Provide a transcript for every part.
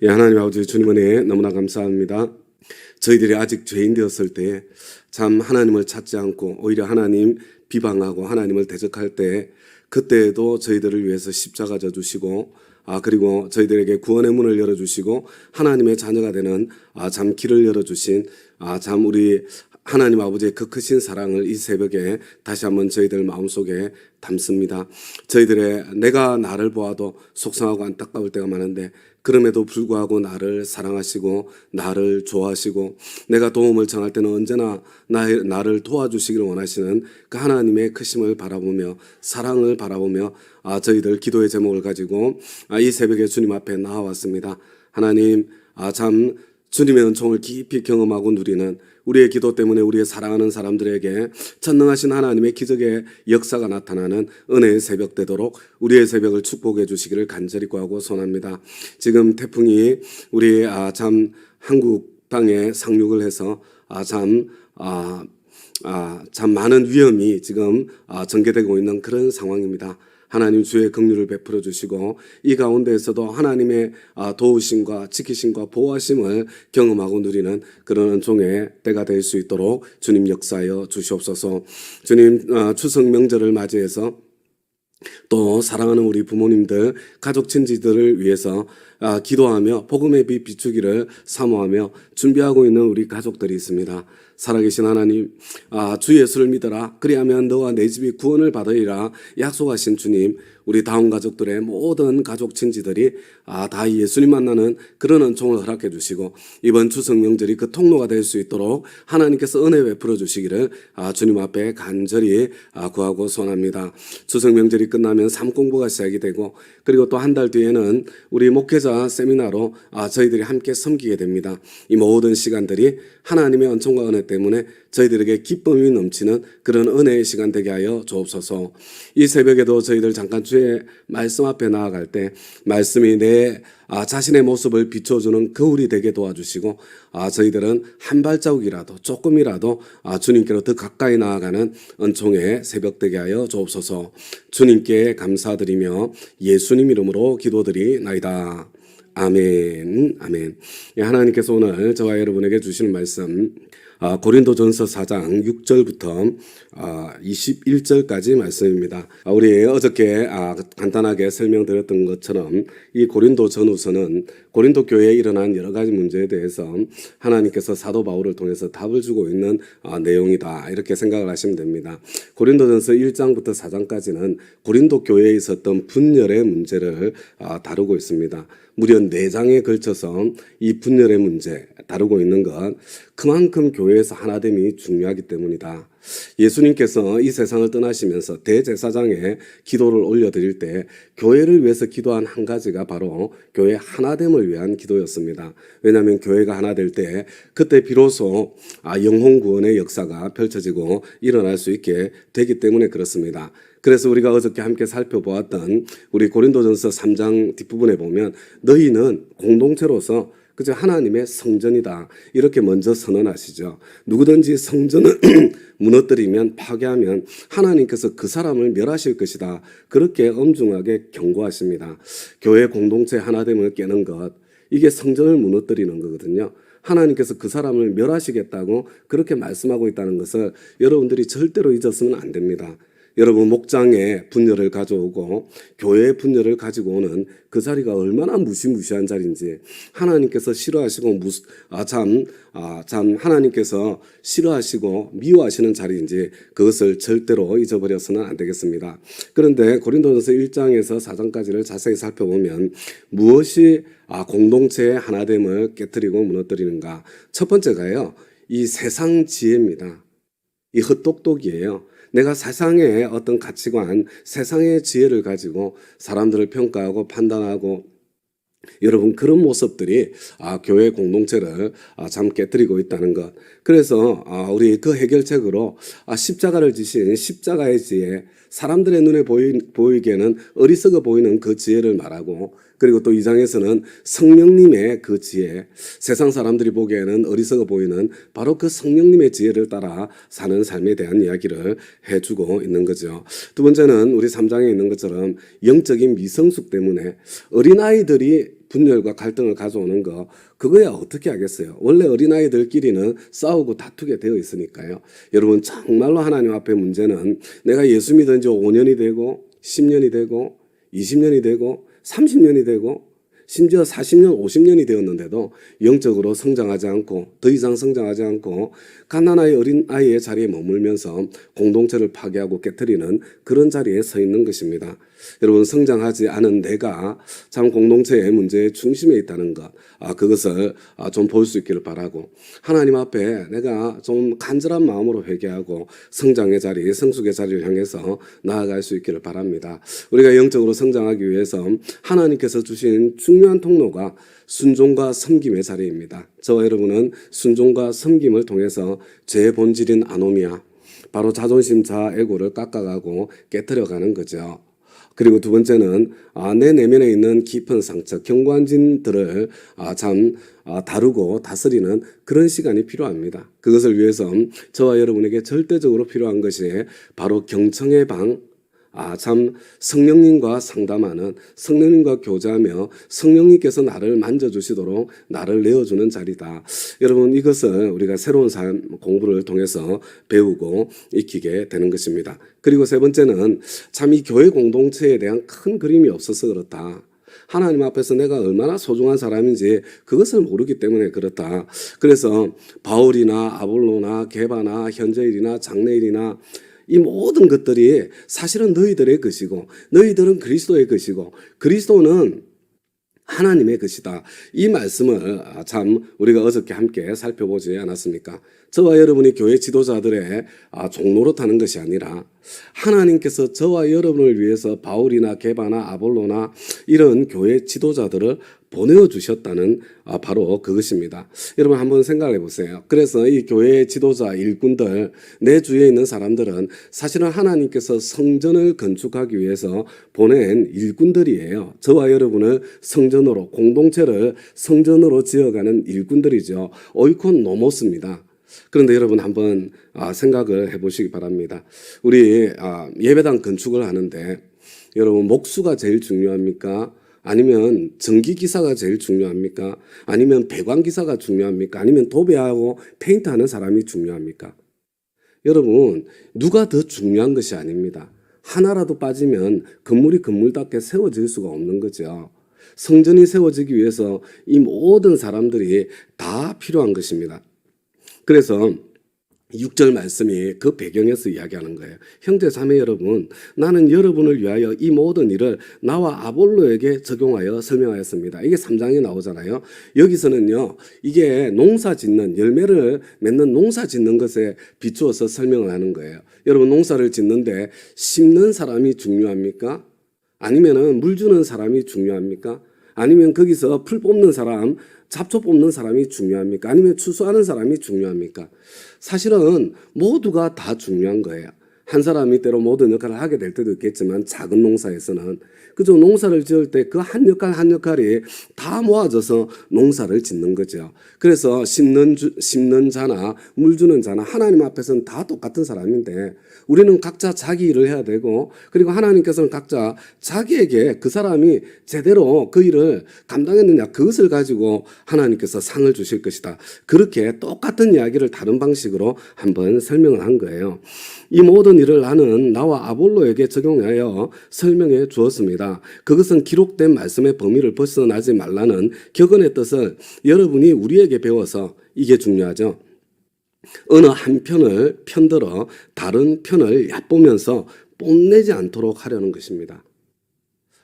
예, 하나님 아버지 주님 은혜 너무나 감사합니다. 저희들이 아직 죄인 되었을 때 참 하나님을 찾지 않고 오히려 하나님 비방하고 하나님을 대적할 때 그때에도 저희들을 위해서 십자가 져 주시고 그리고 저희들에게 구원의 문을 열어주시고 하나님의 자녀가 되는 참 길을 열어주신 참 우리 하나님 아버지의 그 크신 사랑을 이 새벽에 다시 한번 저희들 마음속에 담습니다. 저희들의 내가 나를 보아도 속상하고 안타까울 때가 많은데 그럼에도 불구하고 나를 사랑하시고 나를 좋아하시고 내가 도움을 청할 때는 언제나 나를 도와주시기를 원하시는 그 하나님의 크심을 바라보며 사랑을 바라보며 저희들 기도의 제목을 가지고 이 새벽에 주님 앞에 나와왔습니다. 하나님 참 주님의 은총을 깊이 경험하고 누리는 우리의 기도 때문에 우리의 사랑하는 사람들에게 전능하신 하나님의 기적의 역사가 나타나는 은혜의 새벽 되도록 우리의 새벽을 축복해 주시기를 간절히 구하고 소원합니다. 지금 태풍이 우리 참 한국 땅에 상륙을 해서 참 많은 위험이 지금 전개되고 있는 그런 상황입니다. 하나님 주의 긍휼을 베풀어 주시고 이 가운데에서도 하나님의 도우심과 지키심과 보호하심을 경험하고 누리는 그런 은총의 때가 될 수 있도록 주님 역사하여 주시옵소서. 주님 추석 명절을 맞이해서 또 사랑하는 우리 부모님들, 가족 친지들을 위해서 기도하며 복음의 빛 비추기를 사모하며 준비하고 있는 우리 가족들이 있습니다. 살아계신 하나님, 주 예수를 믿어라. 그리하면 너와 내 집이 구원을 받으리라 약속하신 주님, 우리 다운 가족들의 모든 가족 친지들이 다 예수님 만나는 그런 은총을 허락해 주시고 이번 추석 명절이 그 통로가 될 수 있도록 하나님께서 은혜 베풀어 주시기를 주님 앞에 간절히 구하고 소원합니다. 추석 명절이 끝나면 삶 공부가 시작이 되고 그리고 또 한 달 뒤에는 우리 목회자 세미나로 저희들이 함께 섬기게 됩니다. 이 모든 시간들이 하나님의 은총과 은혜 때문에 저희들에게 기쁨이 넘치는 그런 은혜의 시간 되게 하여 주옵소서. 이 새벽에도 저희들 잠깐 주의 말씀 앞에 나아갈 때 말씀이 내 자신의 모습을 비춰주는 거울이 되게 도와주시고 저희들은 한 발자국이라도 조금이라도 주님께로 더 가까이 나아가는 은총의 새벽 되게 하여 주옵소서. 주님께 감사드리며 예수님 이름으로 기도드리나이다. 아멘. 아멘. 하나님께서 오늘 저와 여러분에게 주시는 말씀 고린도전서 4장 6절부터 21절까지 말씀입니다. 우리 어저께 간단하게 설명드렸던 것처럼 이 고린도 전후서는 고린도 교회에 일어난 여러 가지 문제에 대해서 하나님께서 사도 바울을 통해서 답을 주고 있는 내용이다 이렇게 생각을 하시면 됩니다. 고린도전서 1장부터 4장까지는 고린도 교회에 있었던 분열의 문제를 다루고 있습니다. 무려 4장에 걸쳐서 이 분열의 문제 다루고 있는 것 그만큼 교회에서 하나됨이 중요하기 때문이다. 예수님께서 이 세상을 떠나시면서 대제사장에 기도를 올려드릴 때 교회를 위해서 기도한 한 가지가 바로 교회 하나됨을 위한 기도였습니다. 왜냐하면 교회가 하나 될 때 그때 비로소 영혼 구원의 역사가 펼쳐지고 일어날 수 있게 되기 때문에 그렇습니다. 그래서 우리가 어저께 함께 살펴보았던 우리 고린도전서 3장 뒷부분에 보면 너희는 공동체로서 그저 하나님의 성전이다 이렇게 먼저 선언하시죠. 누구든지 성전을 무너뜨리면 파괴하면 하나님께서 그 사람을 멸하실 것이다 그렇게 엄중하게 경고하십니다. 교회 공동체 하나됨을 깨는 것 이게 성전을 무너뜨리는 거거든요. 하나님께서 그 사람을 멸하시겠다고 그렇게 말씀하고 있다는 것을 여러분들이 절대로 잊었으면 안 됩니다. 여러분 목장에 분열을 가져오고 교회의 분열을 가지고 오는 그 자리가 얼마나 무시무시한 자리인지 하나님께서 싫어하시고 참 하나님께서 싫어하시고 미워하시는 자리인지 그것을 절대로 잊어버려서는 안 되겠습니다. 그런데 고린도전서 1장에서 4장까지를 자세히 살펴보면 무엇이 공동체의 하나됨을 깨뜨리고 무너뜨리는가? 첫 번째가요. 이 세상 지혜입니다. 이 헛똑똑이에요. 내가 세상의 어떤 가치관, 세상의 지혜를 가지고 사람들을 평가하고 판단하고 여러분 그런 모습들이 교회 공동체를 참 깨뜨리고 있다는 것. 그래서 우리 그 해결책으로 십자가를 지신 십자가의 지혜, 사람들의 눈에 보이기에는 어리석어 보이는 그 지혜를 말하고 그리고 또 2장에서는 성령님의 그 지혜, 세상 사람들이 보기에는 어리석어 보이는 바로 그 성령님의 지혜를 따라 사는 삶에 대한 이야기를 해주고 있는 거죠. 두 번째는 우리 3장에 있는 것처럼 영적인 미성숙 때문에 어린아이들이 분열과 갈등을 가져오는 거 그거야 어떻게 하겠어요. 원래 어린아이들끼리는 싸우고 다투게 되어 있으니까요. 여러분 정말로 하나님 앞에 문제는 내가 예수 믿은 지 5년이 되고 10년이 되고 20년이 되고 30년이 되고 심지어 40년, 50년이 되었는데도 영적으로 성장하지 않고 더 이상 성장하지 않고 갓난아이 어린아이의 자리에 머물면서 공동체를 파괴하고 깨트리는 그런 자리에 서 있는 것입니다. 여러분 성장하지 않은 내가 참 공동체의 문제의 중심에 있다는 것 그것을 좀 볼 수 있기를 바라고 하나님 앞에 내가 좀 간절한 마음으로 회개하고 성장의 자리, 성숙의 자리를 향해서 나아갈 수 있기를 바랍니다. 우리가 영적으로 성장하기 위해서 하나님께서 주신 중요한 통로가 순종과 섬김의 자리입니다. 저와 여러분은 순종과 섬김을 통해서 죄의 본질인 아노미아, 바로 자존심, 자아, 에고를 깎아가고 깨트려가는 거죠. 그리고 두 번째는 내 내면에 있는 깊은 상처, 경관진들을 다루고 다스리는 그런 시간이 필요합니다. 그것을 위해서 저와 여러분에게 절대적으로 필요한 것이 바로 경청의 방, 성령님과 상담하는, 성령님과 교제하며 성령님께서 나를 만져주시도록 나를 내어주는 자리다. 여러분 이것을 우리가 새로운 삶 공부를 통해서 배우고 익히게 되는 것입니다. 그리고 세 번째는 참 이 교회 공동체에 대한 큰 그림이 없어서 그렇다. 하나님 앞에서 내가 얼마나 소중한 사람인지 그것을 모르기 때문에 그렇다. 그래서 바울이나 아볼로나 게바나 현재일이나 장래일이나 이 모든 것들이 사실은 너희들의 것이고 너희들은 그리스도의 것이고 그리스도는 하나님의 것이다. 이 말씀을 참 우리가 어저께 함께 살펴보지 않았습니까? 저와 여러분이 교회 지도자들의 종로로 타는 것이 아니라 하나님께서 저와 여러분을 위해서 바울이나 게바나 아볼로나 이런 교회 지도자들을 보내주셨다는 바로 그것입니다. 여러분 한번 생각해 보세요. 그래서 이 교회의 지도자 일꾼들, 내 주위에 있는 사람들은 사실은 하나님께서 성전을 건축하기 위해서 보낸 일꾼들이에요. 저와 여러분을 성전으로, 공동체를 성전으로 지어가는 일꾼들이죠. 오이콘노모스입니다. 그런데 여러분 한번 생각을 해보시기 바랍니다. 우리 예배당 건축을 하는데 여러분 목수가 제일 중요합니까? 아니면 전기기사가 제일 중요합니까? 아니면 배관기사가 중요합니까? 아니면 도배하고 페인트하는 사람이 중요합니까? 여러분 누가 더 중요한 것이 아닙니다. 하나라도 빠지면 건물이 건물답게 세워질 수가 없는 거죠. 성전이 세워지기 위해서 이 모든 사람들이 다 필요한 것입니다. 그래서 6절 말씀이 그 배경에서 이야기하는 거예요. 형제 자매 여러분, 나는 여러분을 위하여 이 모든 일을 나와 아볼로에게 적용하여 설명하였습니다. 이게 3장에 나오잖아요. 여기서는요, 이게 농사 짓는, 열매를 맺는 농사 짓는 것에 비추어서 설명을 하는 거예요. 여러분 농사를 짓는데 심는 사람이 중요합니까? 아니면은 물 주는 사람이 중요합니까? 아니면 거기서 풀 뽑는 사람, 잡초 뽑는 사람이 중요합니까? 아니면 추수하는 사람이 중요합니까? 사실은 모두가 다 중요한 거예요. 한 사람이 때로 모든 역할을 하게 될 때도 있겠지만 작은 농사에서는 그저 농사를 지을 때 그 한 역할 한 역할이 다 모아져서 농사를 짓는 거죠. 그래서 심는 자나 물 주는 자나 하나님 앞에서는 다 똑같은 사람인데 우리는 각자 자기 일을 해야 되고 그리고 하나님께서는 각자 자기에게 그 사람이 제대로 그 일을 감당했느냐 그것을 가지고 하나님께서 상을 주실 것이다. 그렇게 똑같은 이야기를 다른 방식으로 한번 설명을 한 거예요. 이 모든 일을 나는 나와 아볼로에게 적용하여 설명해 주었습니다. 그것은 기록된 말씀의 범위를 벗어나지 말라는 격언의 뜻을 여러분이 우리에게 배워서 이게 중요하죠. 어느 한 편을 편들어 다른 편을 얕보면서 뽐내지 않도록 하려는 것입니다.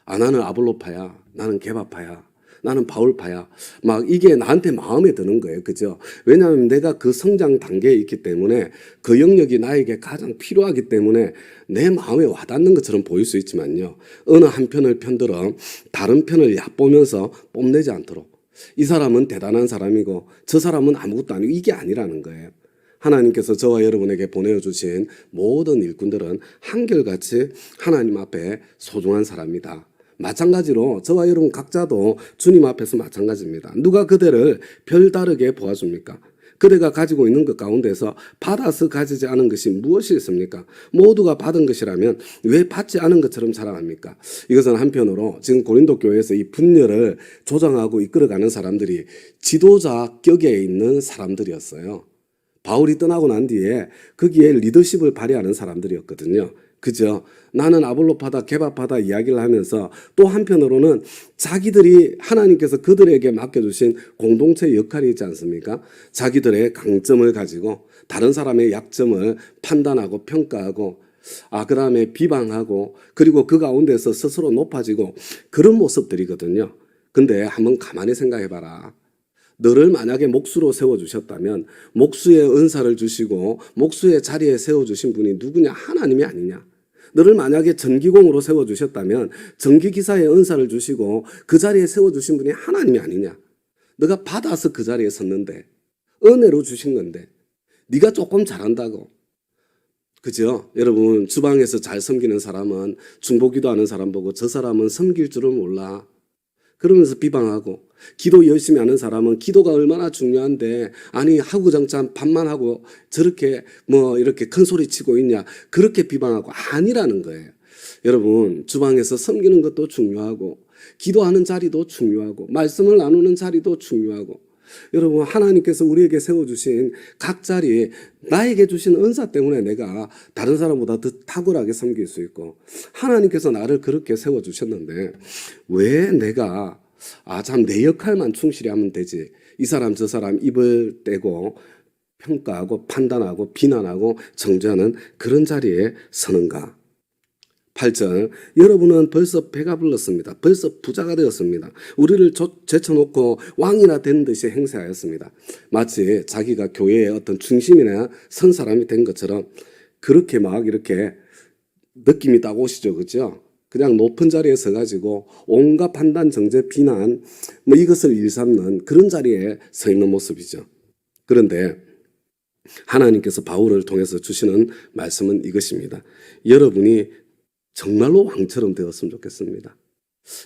나는 아볼로파야. 나는 게바파야. 나는 바울파야. 막 이게 나한테 마음에 드는 거예요. 그죠? 왜냐하면 내가 그 성장 단계에 있기 때문에 그 영역이 나에게 가장 필요하기 때문에 내 마음에 와닿는 것처럼 보일 수 있지만요. 어느 한 편을 편들어 다른 편을 얕보면서 뽐내지 않도록. 이 사람은 대단한 사람이고 저 사람은 아무것도 아니고 이게 아니라는 거예요. 하나님께서 저와 여러분에게 보내주신 모든 일꾼들은 한결같이 하나님 앞에 소중한 사람이다. 마찬가지로 저와 여러분 각자도 주님 앞에서 마찬가지입니다. 누가 그대를 별다르게 보아줍니까? 그대가 가지고 있는 것 가운데서 받아서 가지지 않은 것이 무엇이 있습니까? 모두가 받은 것이라면 왜 받지 않은 것처럼 자랑합니까? 이것은 한편으로 지금 고린도 교회에서 이 분열을 조장하고 이끌어가는 사람들이 지도자 격에 있는 사람들이었어요. 바울이 떠나고 난 뒤에 거기에 리더십을 발휘하는 사람들이었거든요. 그죠? 나는 아볼로파다 게바파다 이야기를 하면서 또 한편으로는 자기들이 하나님께서 그들에게 맡겨주신 공동체 역할이 있지 않습니까? 자기들의 강점을 가지고 다른 사람의 약점을 판단하고 평가하고 그 다음에 비방하고 그리고 그 가운데서 스스로 높아지고 그런 모습들이거든요. 근데 한번 가만히 생각해봐라. 너를 만약에 목수로 세워주셨다면 목수의 은사를 주시고 목수의 자리에 세워주신 분이 누구냐? 하나님이 아니냐? 너를 만약에 전기공으로 세워주셨다면 전기기사의 은사를 주시고 그 자리에 세워주신 분이 하나님이 아니냐? 너가 받아서 그 자리에 섰는데 은혜로 주신 건데 네가 조금 잘한다고. 그죠? 여러분 주방에서 잘 섬기는 사람은 중보기도 하는 사람 보고 저 사람은 섬길 줄은 몰라. 그러면서 비방하고 기도 열심히 하는 사람은 기도가 얼마나 중요한데 아니 하구장창 밥만 하고 저렇게 이렇게 큰 소리 치고 있냐 그렇게 비방하고 아니라는 거예요. 여러분 주방에서 섬기는 것도 중요하고 기도하는 자리도 중요하고 말씀을 나누는 자리도 중요하고 여러분 하나님께서 우리에게 세워주신 각 자리 나에게 주신 은사 때문에 내가 다른 사람보다 더 탁월하게 섬길 수 있고 하나님께서 나를 그렇게 세워주셨는데 왜 내가 참 내 역할만 충실히 하면 되지 이 사람 저 사람 입을 떼고 평가하고 판단하고 비난하고 정죄하는 그런 자리에 서는가? 8절 여러분은 벌써 배가 불렀습니다. 벌써 부자가 되었습니다. 우리를 제쳐놓고 왕이나 된 듯이 행세하였습니다. 마치 자기가 교회의 어떤 중심이나 선 사람이 된 것처럼 그렇게 막 이렇게 느낌이 딱 오시죠. 그죠? 그냥 높은 자리에 서가지고 온갖 판단, 정죄, 비난 이것을 일삼는 그런 자리에 서 있는 모습이죠. 그런데 하나님께서 바울을 통해서 주시는 말씀은 이것입니다. 여러분이 정말로 왕처럼 되었으면 좋겠습니다.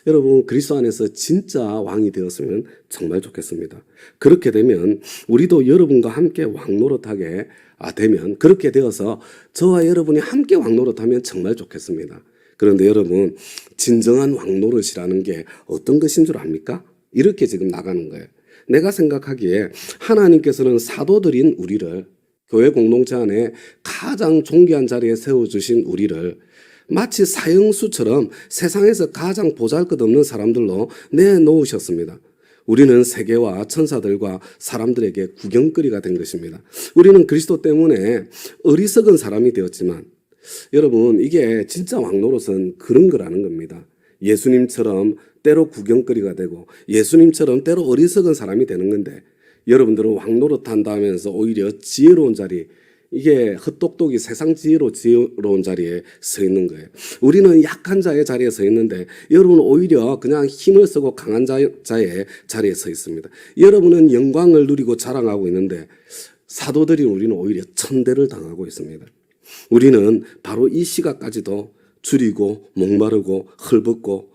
여러분 그리스도 안에서 진짜 왕이 되었으면 정말 좋겠습니다. 그렇게 되면 우리도 여러분과 함께 왕노릇하게 되면 그렇게 되어서 저와 여러분이 함께 왕노릇하면 정말 좋겠습니다. 그런데 여러분 진정한 왕노릇이라는 게 어떤 것인 줄 압니까? 이렇게 지금 나가는 거예요. 내가 생각하기에 하나님께서는 사도들인 우리를 교회 공동체 안에 가장 존귀한 자리에 세워주신 우리를 마치 사형수처럼 세상에서 가장 보잘것없는 사람들로 내놓으셨습니다. 우리는 세계와 천사들과 사람들에게 구경거리가 된 것입니다. 우리는 그리스도 때문에 어리석은 사람이 되었지만 여러분 이게 진짜 왕노릇은 그런 거라는 겁니다. 예수님처럼 때로 구경거리가 되고 예수님처럼 때로 어리석은 사람이 되는 건데 여러분들은 왕노릇 한다면서 오히려 지혜로운 자리 이게 헛똑똑이 세상 지혜로 지혜로운 자리에 서 있는 거예요. 우리는 약한 자의 자리에 서 있는데 여러분은 오히려 그냥 힘을 쓰고 강한 자의 자리에 서 있습니다. 여러분은 영광을 누리고 자랑하고 있는데 사도들이 우리는 오히려 천대를 당하고 있습니다. 우리는 바로 이 시각까지도 줄이고 목마르고 헐벗고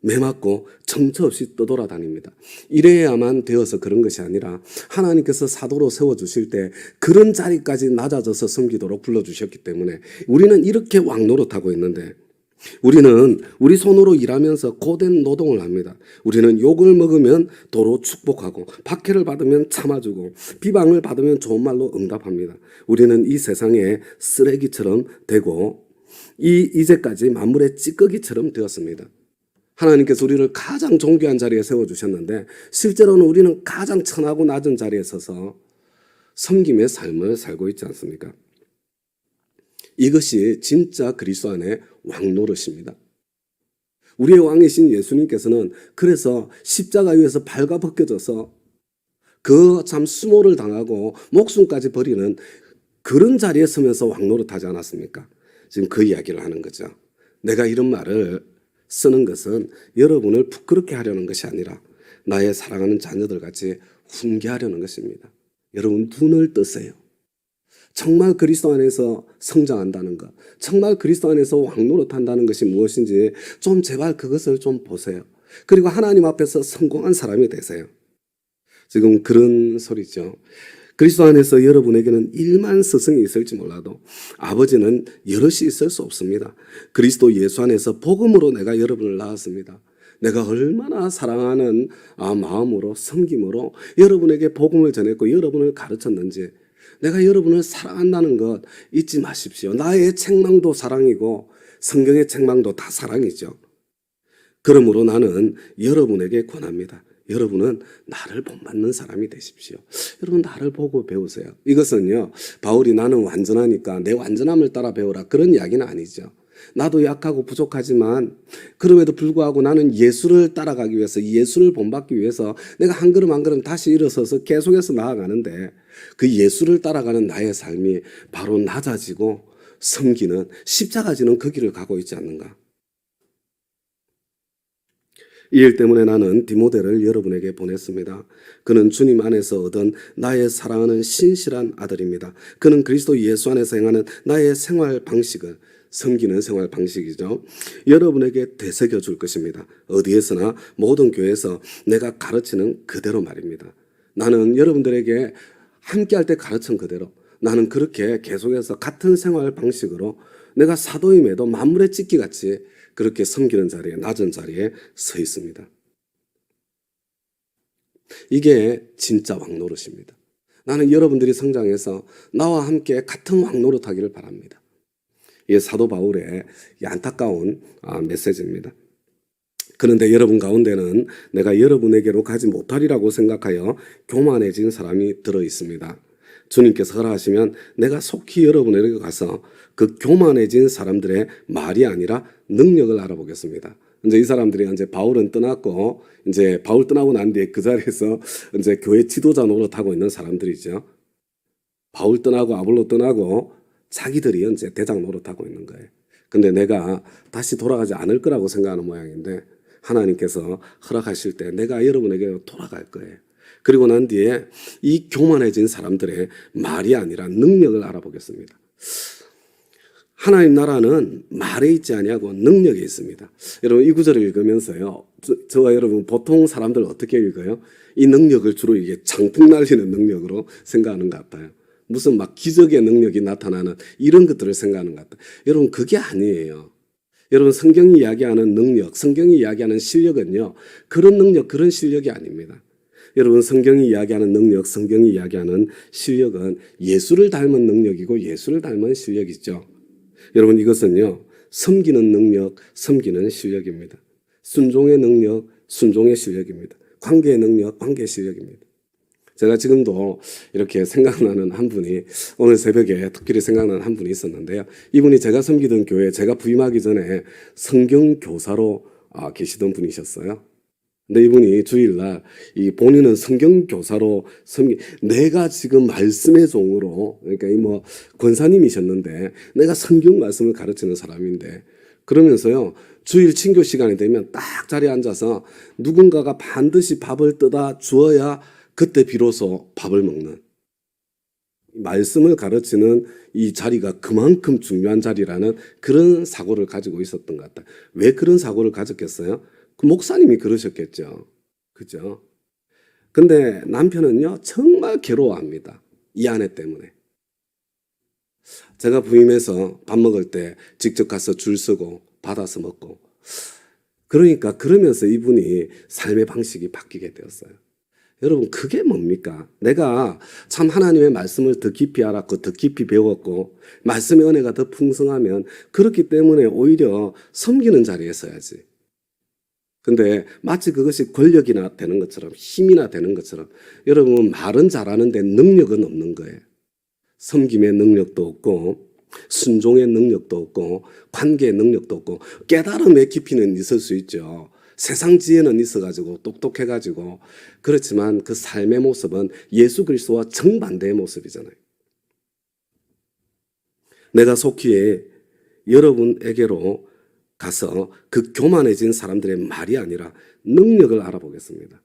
매맞고 정처 없이 떠돌아다닙니다. 이래야만 되어서 그런 것이 아니라 하나님께서 사도로 세워주실 때 그런 자리까지 낮아져서 섬기도록 불러주셨기 때문에 우리는 이렇게 왕노릇하고 있는데 우리는 우리 손으로 일하면서 고된 노동을 합니다. 우리는 욕을 먹으면 도로 축복하고 박해를 받으면 참아주고 비방을 받으면 좋은 말로 응답합니다. 우리는 이 세상에 쓰레기처럼 되고 이제까지 만물의 찌꺼기처럼 되었습니다. 하나님께서 우리를 가장 존귀한 자리에 세워주셨는데 실제로는 우리는 가장 천하고 낮은 자리에 서서 섬김의 삶을 살고 있지 않습니까? 이것이 진짜 그리스도 안의 왕노릇입니다. 우리의 왕이신 예수님께서는 그래서 십자가 위에서 발가벗겨져서 그 참 수모를 당하고 목숨까지 버리는 그런 자리에 서면서 왕노릇하지 않았습니까? 지금 그 이야기를 하는 거죠. 내가 이런 말을 쓰는 것은 여러분을 부끄럽게 하려는 것이 아니라 나의 사랑하는 자녀들 같이 훈계하려는 것입니다. 여러분 눈을 뜨세요. 정말 그리스도 안에서 성장한다는 것, 정말 그리스도 안에서 왕노릇한다는 것이 무엇인지 좀 제발 그것을 좀 보세요. 그리고 하나님 앞에서 성공한 사람이 되세요. 지금 그런 소리죠. 그리스도 안에서 여러분에게는 1만 스승이 있을지 몰라도 아버지는 여럿이 있을 수 없습니다. 그리스도 예수 안에서 복음으로 내가 여러분을 낳았습니다. 내가 얼마나 사랑하는 마음으로 섬김으로 여러분에게 복음을 전했고 여러분을 가르쳤는지, 내가 여러분을 사랑한다는 것 잊지 마십시오. 나의 책망도 사랑이고 성경의 책망도 다 사랑이죠. 그러므로 나는 여러분에게 권합니다. 여러분은 나를 본받는 사람이 되십시오. 여러분 나를 보고 배우세요. 이것은요, 바울이 나는 완전하니까 내 완전함을 따라 배우라 그런 이야기는 아니죠. 나도 약하고 부족하지만 그럼에도 불구하고 나는 예수를 따라가기 위해서, 예수를 본받기 위해서 내가 한 걸음 한 걸음 다시 일어서서 계속해서 나아가는데, 그 예수를 따라가는 나의 삶이 바로 낮아지고 섬기는, 십자가 지는 그 길을 가고 있지 않는가. 이 일 때문에 나는 디모데를 여러분에게 보냈습니다. 그는 주님 안에서 얻은 나의 사랑하는 신실한 아들입니다. 그는 그리스도 예수 안에서 행하는 나의 생활 방식을, 섬기는 생활 방식이죠, 여러분에게 되새겨 줄 것입니다. 어디에서나 모든 교회에서 내가 가르치는 그대로 말입니다. 나는 여러분들에게 함께할 때 가르친 그대로, 나는 그렇게 계속해서 같은 생활 방식으로 내가 사도임에도 만물의 찢기같이 그렇게 섬기는 자리에, 낮은 자리에 서 있습니다. 이게 진짜 왕노릇입니다. 나는 여러분들이 성장해서 나와 함께 같은 왕노릇 하기를 바랍니다. 이게 사도 바울의 안타까운 메시지입니다. 그런데 여러분 가운데는 내가 여러분에게로 가지 못하리라고 생각하여 교만해진 사람이 들어 있습니다. 주님께서 허락하시면 내가 속히 여러분에게 가서 그 교만해진 사람들의 말이 아니라 능력을 알아보겠습니다. 이제 이 사람들이 이제 바울은 떠났고, 이제 바울 떠나고 난 뒤에 그 자리에서 이제 교회 지도자 노릇하고 있는 사람들이죠. 바울 떠나고 아볼로 떠나고 자기들이 이제 대장 노릇하고 있는 거예요. 근데 내가 다시 돌아가지 않을 거라고 생각하는 모양인데, 하나님께서 허락하실 때 내가 여러분에게 돌아갈 거예요. 그리고 난 뒤에 이 교만해진 사람들의 말이 아니라 능력을 알아보겠습니다. 하나님 나라는 말에 있지 아니하고 능력에 있습니다. 여러분 이 구절을 읽으면서요, 저와 여러분 보통 사람들 어떻게 읽어요? 이 능력을 주로 이게 장풍 날리는 능력으로 생각하는 것 같아요. 무슨 막 기적의 능력이 나타나는 이런 것들을 생각하는 것 같아요. 여러분 그게 아니에요. 여러분 성경이 이야기하는 능력, 성경이 이야기하는 실력은요, 그런 능력, 그런 실력이 아닙니다. 여러분 성경이 이야기하는 능력, 성경이 이야기하는 실력은 예수를 닮은 능력이고 예수를 닮은 실력이죠. 여러분 이것은요, 섬기는 능력, 섬기는 실력입니다. 순종의 능력, 순종의 실력입니다. 관계의 능력, 관계의 실력입니다. 제가 지금도 이렇게 생각나는 한 분이, 오늘 새벽에 특별히 생각나는 한 분이 있었는데요. 이분이 제가 섬기던 교회, 제가 부임하기 전에 성경교사로 계시던 분이셨어요. 근데 이분이 주일날 본인은 성경교사로 내가 지금 말씀의 종으로, 그러니까 권사님이셨는데 내가 성경 말씀을 가르치는 사람인데, 그러면서요 주일 친교 시간이 되면 딱 자리에 앉아서 누군가가 반드시 밥을 떠다 주어야 그때 비로소 밥을 먹는, 말씀을 가르치는 이 자리가 그만큼 중요한 자리라는 그런 사고를 가지고 있었던 것 같아요. 왜 그런 사고를 가졌겠어요? 그 목사님이 그러셨겠죠. 그죠? 근데 남편은요, 정말 괴로워합니다. 이 아내 때문에. 제가 부임해서 밥 먹을 때 직접 가서 줄 서고 받아서 먹고. 그러니까 그러면서 이분이 삶의 방식이 바뀌게 되었어요. 여러분 그게 뭡니까? 내가 참 하나님의 말씀을 더 깊이 알았고 더 깊이 배웠고 말씀의 은혜가 더 풍성하면, 그렇기 때문에 오히려 섬기는 자리에 서야지. 근데 마치 그것이 권력이나 되는 것처럼, 힘이나 되는 것처럼, 여러분 말은 잘하는데 능력은 없는 거예요. 섬김의 능력도 없고 순종의 능력도 없고 관계의 능력도 없고, 깨달음의 깊이는 있을 수 있죠. 세상 지혜는 있어가지고 똑똑해가지고, 그렇지만 그 삶의 모습은 예수 그리스도와 정반대의 모습이잖아요. 내가 속히 여러분에게로 가서 그 교만해진 사람들의 말이 아니라 능력을 알아보겠습니다.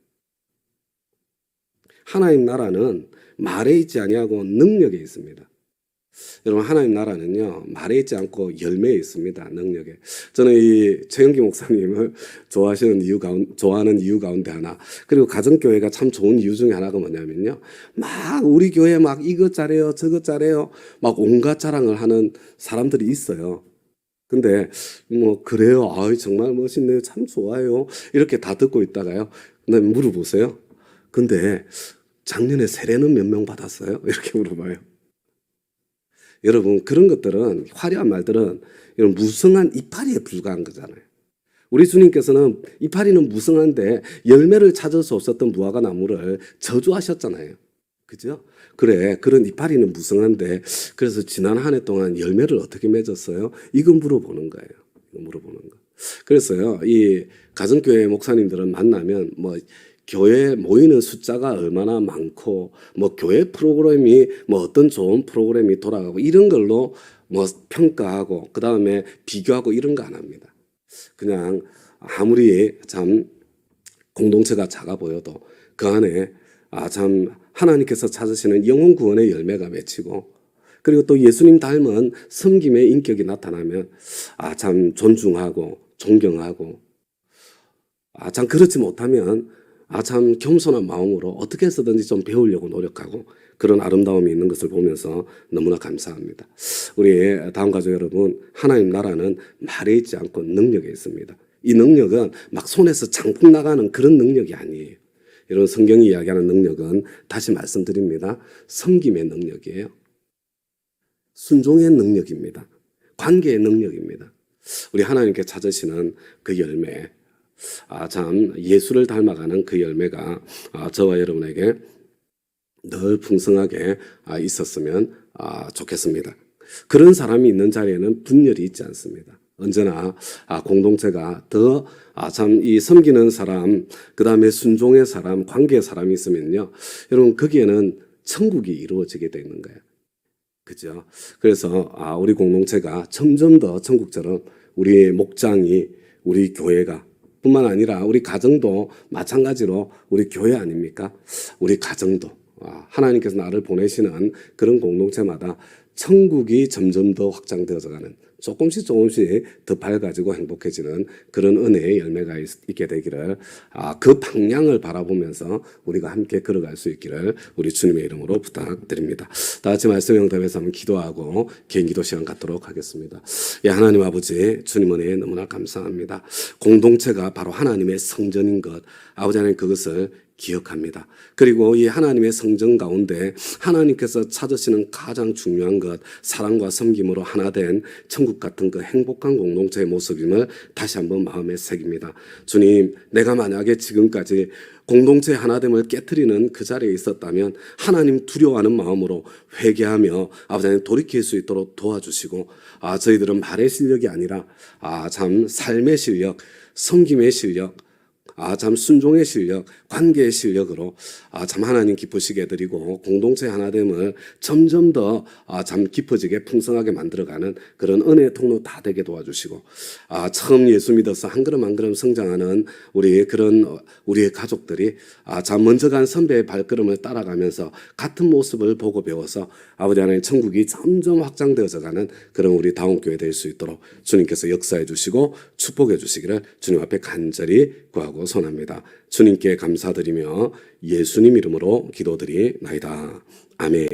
하나님 나라는 말에 있지 아니하고 능력에 있습니다. 여러분 하나님 나라는요 말에 있지 않고 열매에 있습니다. 능력에. 저는 이 최영기 목사님을 좋아하는 이유 가운데 하나, 그리고 가정교회가 참 좋은 이유 중에 하나가 뭐냐면요, 막 우리 교회 막 이것 잘해요 저것 잘해요 막 온갖 자랑을 하는 사람들이 있어요. 근데 뭐 그래요, 아이 정말 멋있네요, 참 좋아요, 이렇게 다 듣고 있다가요, 근데 물어보세요. 근데 작년에 세례는 몇 명 받았어요? 이렇게 물어봐요. 여러분 그런 것들은, 화려한 말들은 이런 무성한 이파리에 불과한 거잖아요. 우리 주님께서는 이파리는 무성한데 열매를 찾을 수 없었던 무화과 나무를 저주하셨잖아요. 그죠? 그래, 그런 이파리는 무성한데 그래서 지난 한 해 동안 열매를 어떻게 맺었어요? 이거 물어보는 거예요. 이거 물어보는 거. 그래서요, 이 가정교회 목사님들은 만나면 뭐 교회 모이는 숫자가 얼마나 많고 뭐 교회 프로그램이 뭐 어떤 좋은 프로그램이 돌아가고 이런 걸로 뭐 평가하고 그 다음에 비교하고 이런 거 안 합니다. 그냥 아무리 참 공동체가 작아 보여도 그 안에 참 하나님께서 찾으시는 영혼 구원의 열매가 맺히고, 그리고 또 예수님 닮은 섬김의 인격이 나타나면 참 존중하고 존경하고, 참 그렇지 못하면 참 겸손한 마음으로 어떻게 해서든지 좀 배우려고 노력하고, 그런 아름다움이 있는 것을 보면서 너무나 감사합니다. 우리 다음 가족 여러분, 하나님 나라는 말에 있지 않고 능력에 있습니다. 이 능력은 막 손에서 장풍 나가는 그런 능력이 아니에요. 이런 성경이 이야기하는 능력은 다시 말씀드립니다, 섬김의 능력이에요. 순종의 능력입니다. 관계의 능력입니다. 우리 하나님께 찾으시는 그 열매, 참 예수를 닮아가는 그 열매가 저와 여러분에게 늘 풍성하게 있었으면 좋겠습니다. 그런 사람이 있는 자리에는 분열이 있지 않습니다. 언제나 공동체가 더 참 이 섬기는 사람, 그 다음에 순종의 사람, 관계의 사람이 있으면요, 여러분 거기에는 천국이 이루어지게 되는 거예요. 그죠? 그래서 우리 공동체가 점점 더 천국처럼, 우리 목장이, 우리 교회가 뿐만 아니라 우리 가정도 마찬가지로 우리 교회 아닙니까? 우리 가정도 하나님께서 나를 보내시는 그런 공동체마다 천국이 점점 더 확장되어져 가는, 조금씩 더 밝아지고 행복해지는 그런 은혜의 열매가 있게 되기를, 그 방향을 바라보면서 우리가 함께 걸어갈 수 있기를 우리 주님의 이름으로 부탁드립니다. 다 같이 말씀 영답에서 한번 기도하고 개인 기도 시간 갖도록 하겠습니다. 예, 하나님 아버지, 주님 은혜에 너무나 감사합니다. 공동체가 바로 하나님의 성전인 것, 아버지 하나님 그것을 기억합니다. 그리고 이 하나님의 성전 가운데 하나님께서 찾으시는 가장 중요한 것, 사랑과 섬김으로 하나 된 천국 같은 그 행복한 공동체의 모습임을 다시 한번 마음에 새깁니다. 주님, 내가 만약에 지금까지 공동체 하나됨을 깨트리는 그 자리에 있었다면 하나님 두려워하는 마음으로 회개하며 아버지 하나님 돌이킬 수 있도록 도와주시고, 저희들은 말의 실력이 아니라 참 삶의 실력, 섬김의 실력, 참 순종의 실력, 관계의 실력으로 참 하나님 기쁘시게 해드리고 공동체 하나됨을 점점 더 참 깊어지게 풍성하게 만들어가는 그런 은혜의 통로 다 되게 도와주시고, 처음 예수 믿어서 한 걸음 한 걸음 성장하는 우리의 가족들이 참 먼저 간 선배의 발걸음을 따라가면서 같은 모습을 보고 배워서 아버지 하나님 천국이 점점 확장되어져 가는 그런 우리 다운교회 될 수 있도록 주님께서 역사해 주시고 축복해 주시기를 주님 앞에 간절히 구하고 선합니다. 주님께 감사드리며 예수님 이름으로 기도드리나이다. 아멘.